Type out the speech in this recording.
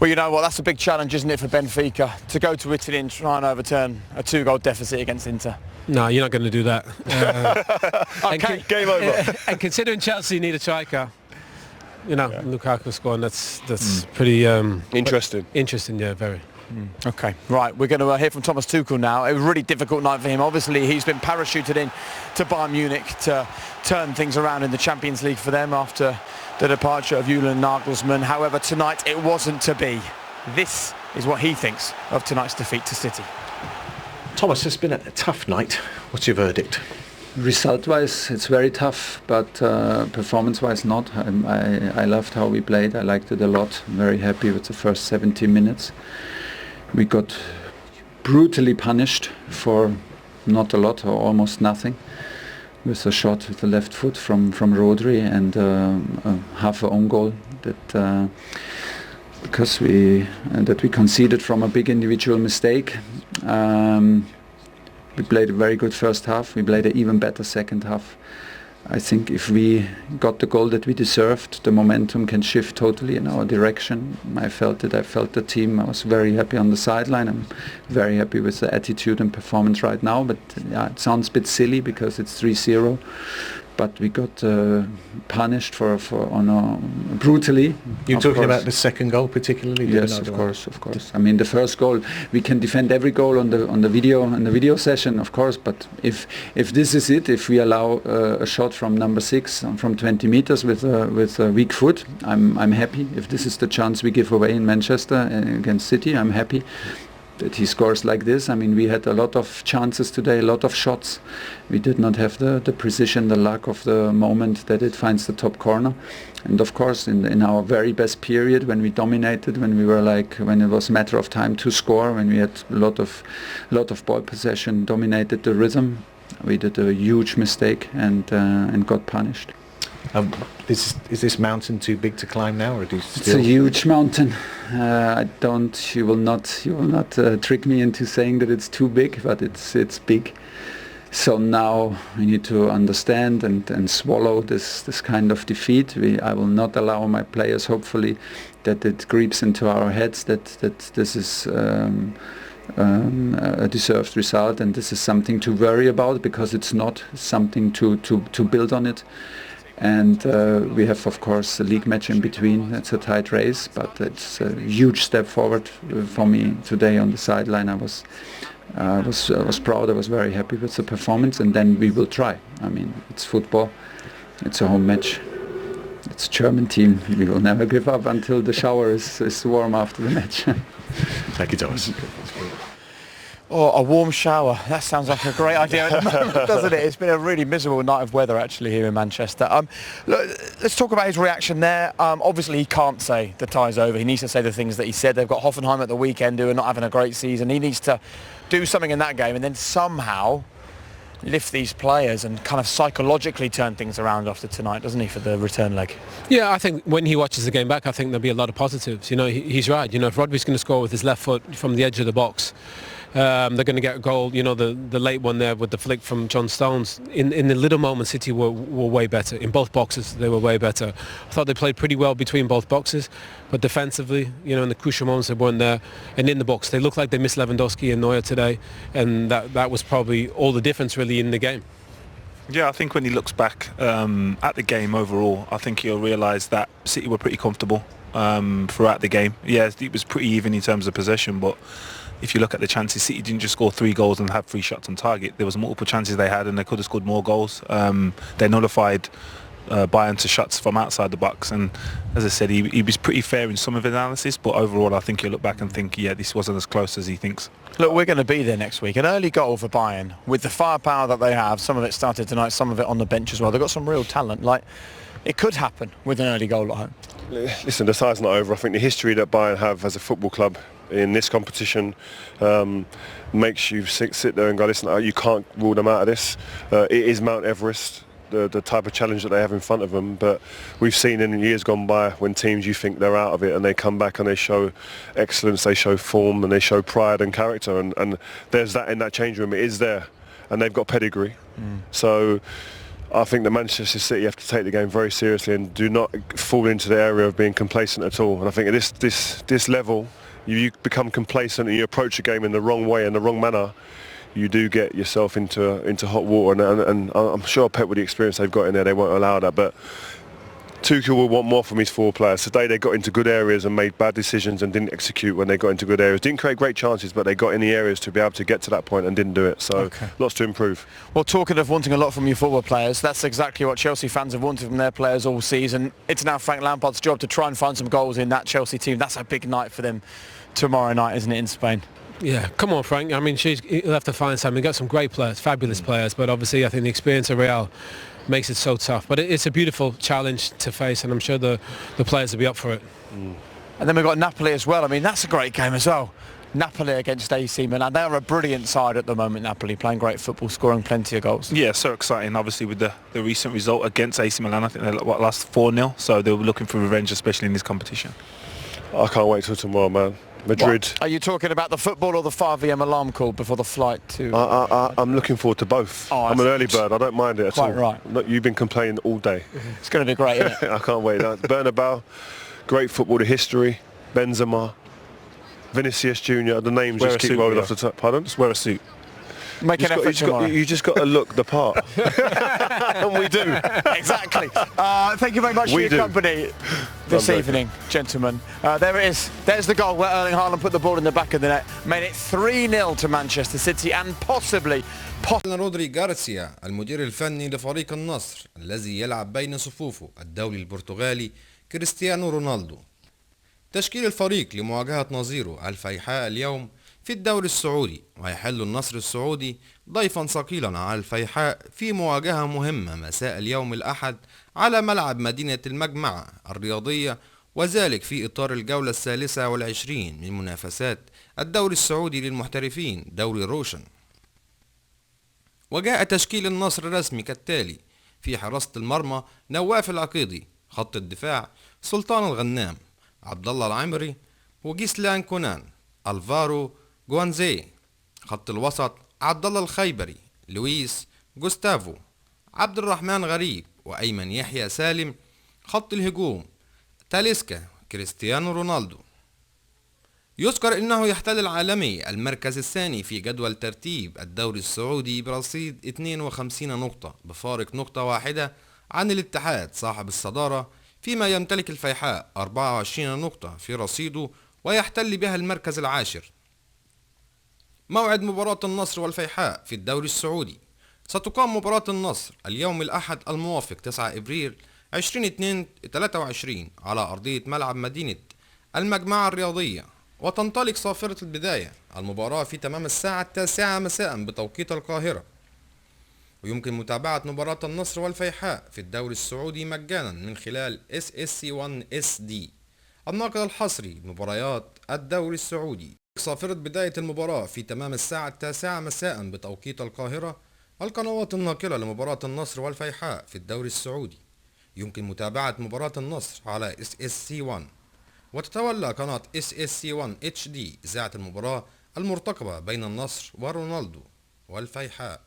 Well, you know what, that's a big challenge, isn't it, for Benfica, to go to Italy and try and overturn a 2-goal deficit against Inter? No, you're not going to do that. Okay, game over. And considering Chelsea need a striker, you know, Lukaku scoring, that's pretty... interesting. Interesting, yeah, very. Okay, right, we're going to hear from Thomas Tuchel now. A really difficult night for him. Obviously, he's been parachuted in to Bayern Munich to turn things around in the Champions League for them after the departure of Julian Nagelsmann. However, tonight it wasn't to be. This is what he thinks of tonight's defeat to City. Thomas, it's been a tough night. What's your verdict? Result-wise, it's very tough, but performance-wise not. I loved how we played. I liked it a lot. I'm very happy with the first 70 minutes. We got brutally punished for not a lot or almost nothing, with a shot with the left foot from Rodri and half a own goal that because we conceded from a big individual mistake. We played a very good first half. We played an even better second half. I think if we got the goal that we deserved, the momentum can shift totally in our direction. I felt it. I felt the team. I was very happy on the sideline. I'm very happy with the attitude and performance right now. But yeah, it sounds a bit silly because it's 3-0. But we got punished brutally. You're talking about the second goal particularly? Yes, of course. I mean, the first goal, we can defend every goal on the video session, of course. But if this is it, if we allow a shot from number 6 from 20 meters with a weak foot, I'm happy. If this is the chance we give away in Manchester against City, I'm happy that he scores like this. I mean, we had a lot of chances today, a lot of shots. We did not have the precision, the luck of the moment that it finds the top corner. And of course, in our very best period, when we dominated, when it was a matter of time to score, when we had a lot of ball possession, dominated the rhythm, we did a huge mistake and got punished. Is this mountain too big to climb now, or do you still? It's a huge mountain. You will not trick me into saying that it's too big, but it's big. So now we need to understand and swallow this kind of defeat. I will not allow my players, hopefully, that it creeps into our heads that this is a deserved result, and this is something to worry about, because it's not something to build on it. And we have, of course, a league match in between. It's a tight race, but it's a huge step forward for me today on the sideline. I was proud. I was very happy with the performance, and then we will try. I mean, it's football. It's a home match. It's a German team. We will never give up until the shower is warm after the match. Thank you, Thomas. Oh, a warm shower. That sounds like a great idea at the moment, doesn't it? It's been a really miserable night of weather, actually, here in Manchester. Look, let's talk about his reaction there. Obviously, he can't say the tie's over. He needs to say the things that he said. They've got Hoffenheim at the weekend, who are not having a great season. He needs to do something in that game and then somehow lift these players and kind of psychologically turn things around after tonight, doesn't he, for the return leg? Yeah, I think when he watches the game back, I think there'll be a lot of positives. You know, he's right. You know, if Rodri's going to score with his left foot from the edge of the box, they're going to get a goal. You know, the late one there with the flick from John Stones. In the little moments, City were way better. In both boxes, they were way better. I thought they played pretty well between both boxes, but defensively, you know, in the crucial moments, they weren't there. And in the box, they looked like they missed Lewandowski and Neuer today, and that was probably all the difference really in the game. Yeah, I think when he looks back at the game overall, I think he'll realise that City were pretty comfortable throughout the game. Yeah, it was pretty even in terms of possession, but if you look at the chances, City didn't just score 3 goals and have 3 shots on target. There was multiple chances they had, and they could have scored more goals. They nullified Bayern to shots from outside the box, and as I said, he was pretty fair in some of his analysis, but overall I think he'll look back and think, yeah, this wasn't as close as he thinks. Look, we're going to be there next week. An early goal for Bayern, with the firepower that they have. Some of it started tonight, some of it on the bench as well. They've got some real talent. Like, it could happen with an early goal at home. Listen, the side's not over. I think the history that Bayern have as a football club in this competition makes you sit there and go, listen, you can't rule them out of this. It is Mount Everest, the type of challenge that they have in front of them, but we've seen in years gone by when teams, you think they're out of it, and they come back and they show excellence, they show form, and they show pride and character, and there's that in that change room. It is there, and they've got pedigree. So I think that Manchester City have to take the game very seriously and do not fall into the area of being complacent at all. And I think at this level, you become complacent and you approach a game in the wrong way, in the wrong manner, you do get yourself into hot water. And I'm sure Pep, with the experience they've got in there, they won't allow that. But Tuchel will want more from his 4 players. Today they got into good areas and made bad decisions and didn't execute when they got into good areas. Didn't create great chances, but they got in the areas to be able to get to that point and didn't do it. So lots to improve. Well, talking of wanting a lot from your football players, that's exactly what Chelsea fans have wanted from their players all season. It's now Frank Lampard's job to try and find some goals in that Chelsea team. That's a big night for them tomorrow night, isn't it, in Spain? Yeah, come on, Frank. I mean, he'll have to find something. He's got some great players, fabulous players, but obviously I think the experience of Real makes it so tough. But it's a beautiful challenge to face, and I'm sure the players will be up for it. And then we've got Napoli as well. I mean, that's a great game as well. Napoli against AC Milan. They're a brilliant side at the moment, Napoli, playing great football, scoring plenty of goals. Yeah, so exciting. Obviously, with the recent result against AC Milan, I think they lost 4-0, so they were looking for revenge, especially in this competition. I can't wait till tomorrow, man. Madrid. What? Are you talking about the football or the 5 a.m. alarm call before the flight to... I'm looking forward to both. Oh, I'm an early bird. I don't mind it at all. Quite right. You've been complaining all day. It's going to be great, isn't it? I can't wait. Bernabeu, great football, the history, Benzema, Vinicius Junior, the names just keep rolling off the top. Pardon? Just wear a suit. Make an effort tomorrow. You just got to look the part. And we do. Exactly. Thank you very much for your company this evening, gentlemen. There it is. There's the goal where Erling Haaland put the ball in the back of the net. Made it 3-0 to Manchester City and possibly... رودري غارسيا المدير الفني لفريق النصر الذي يلعب بين صفوفه الدولي البرتغالي كريستيانو رونالدو. تشكيل الفريق لمواجهة نظيره الفيحاء اليوم في الدوري السعودي، ويحل النصر السعودي ضيفا ثقيلا على الفيحاء في مواجهة مهمة مساء اليوم الأحد على ملعب مدينة المجمعة الرياضية، وذلك في إطار الجولة 23 من منافسات الدوري السعودي للمحترفين دوري روشن. وجاء تشكيل النصر الرسمي كالتالي: في حراسة المرمى نواف العقيدي، خط الدفاع سلطان الغنام، عبد الله العمري، وجيسلان كونان، الفارو جوانزي. خط الوسط عبد الله الخيبري، لويس جوستافو، عبد الرحمن غريب، وأيمن يحيى سالم. خط الهجوم تاليسكا، كريستيانو رونالدو. يذكر انه يحتل العالمي المركز الثاني في جدول ترتيب الدوري السعودي برصيد 52 نقطة بفارق نقطة واحدة عن الاتحاد صاحب الصدارة، فيما يمتلك الفيحاء 24 نقطة في رصيده ويحتل بها المركز العاشر. موعد مباراة النصر والفيحاء في الدوري السعودي: ستقام مباراة النصر اليوم الأحد الموافق 9 إبريل 2023 على أرضية ملعب مدينة المجمعة الرياضية، وتنطلق صافرة البداية المباراة في تمام الساعة 9 مساء بتوقيت القاهرة. ويمكن متابعة مباراة النصر والفيحاء في الدوري السعودي مجانا من خلال SSC1 SD، الناقل الحصري لمباريات الدوري السعودي. صافرة بداية المباراة في تمام الساعة 9 مساء بتوقيت القاهرة. القنوات الناقلة لمباراة النصر والفيحاء في الدوري السعودي: يمكن متابعة مباراة النصر على SSC1، وتتولى قناة SSC1 HD إذاعة المباراة المرتقبة بين النصر ورونالدو والفيحاء.